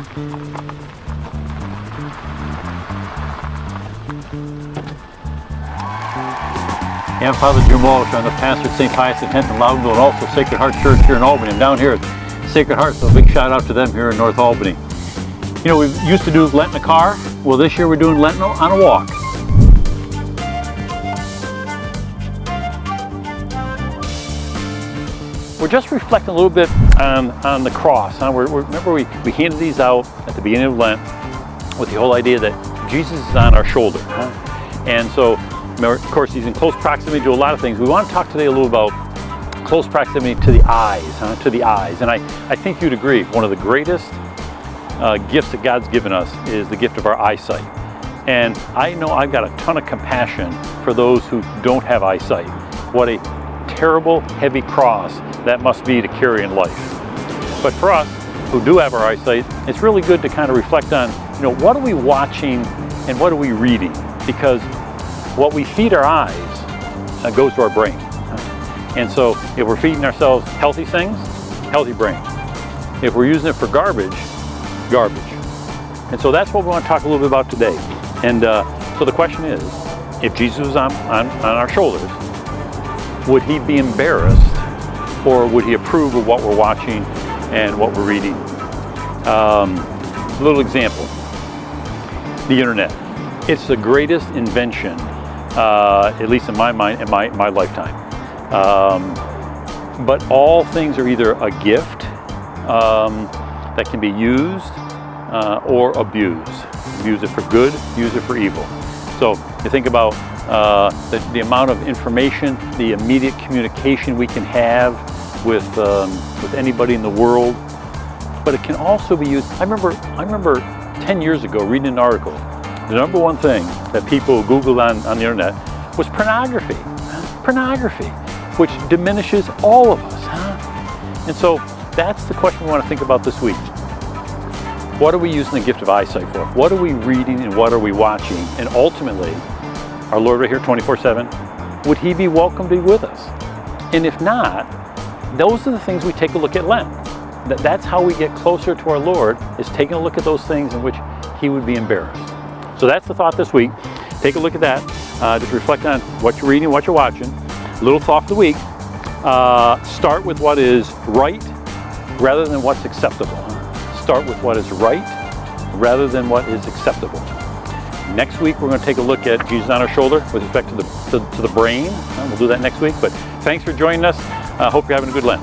I'm Father Walsh. I'm the pastor at St. Pius X in Loudonville and also Sacred Heart Church here in Albany. I'm down here at Sacred Heart, so a big shout out to them here in North Albany. You know, we used to do Lent in a car. Well, this year we're doing Lent on a walk. We're just reflecting a little bit on the cross. Remember we handed these out at the beginning of Lent with the whole idea that Jesus is on our shoulder. And so, of course, he's in close proximity to a lot of things. We want to talk today a little about close proximity to the eyes. And I think you'd agree, one of the greatest gifts that God's given us is the gift of our eyesight. And I know I've got a ton of compassion for those who don't have eyesight. What a terrible, heavy cross that must be to carry in life. But for us who do have our eyesight, it's really good to kind of reflect on, you know, what are we watching and what are we reading? Because what we feed our eyes goes to our brain. And so if we're feeding ourselves healthy things, healthy brain. If we're using it for garbage, garbage. And so that's what we want to talk a little bit about today. And so the question is, if Jesus was on our shoulders, would he be embarrassed or would he approve of what we're watching and what we're reading? A little example, the internet. It's the greatest invention, at least in my mind, in my lifetime. But all things are either a gift that can be used or abused. Use it for good, use it for evil. So you think about the amount of information, the immediate communication we can have with anybody in the world, but it can also be used. I remember 10 years ago reading an article. The number one thing that people Googled on the internet was pornography. Pornography, which diminishes all of us. And so that's the question we want to think about this week. What are we using the gift of eyesight for? What are we reading and what are we watching? And ultimately, our Lord right here 24/7, would he be welcome to be with us? And if not, those are the things we take a look at Lent. That's how we get closer to our Lord, is taking a look at those things in which he would be embarrassed. So that's the thought this week. Take a look at that. Just reflect on what you're reading, what you're watching. A little thought for the week. Start with what is right rather than what's acceptable. Start with what is right rather than what is acceptable. Next week, we're going to take a look at Jesus on our shoulder with respect to the brain. We'll do that next week. But thanks for joining us. I hope you're having a good Lent.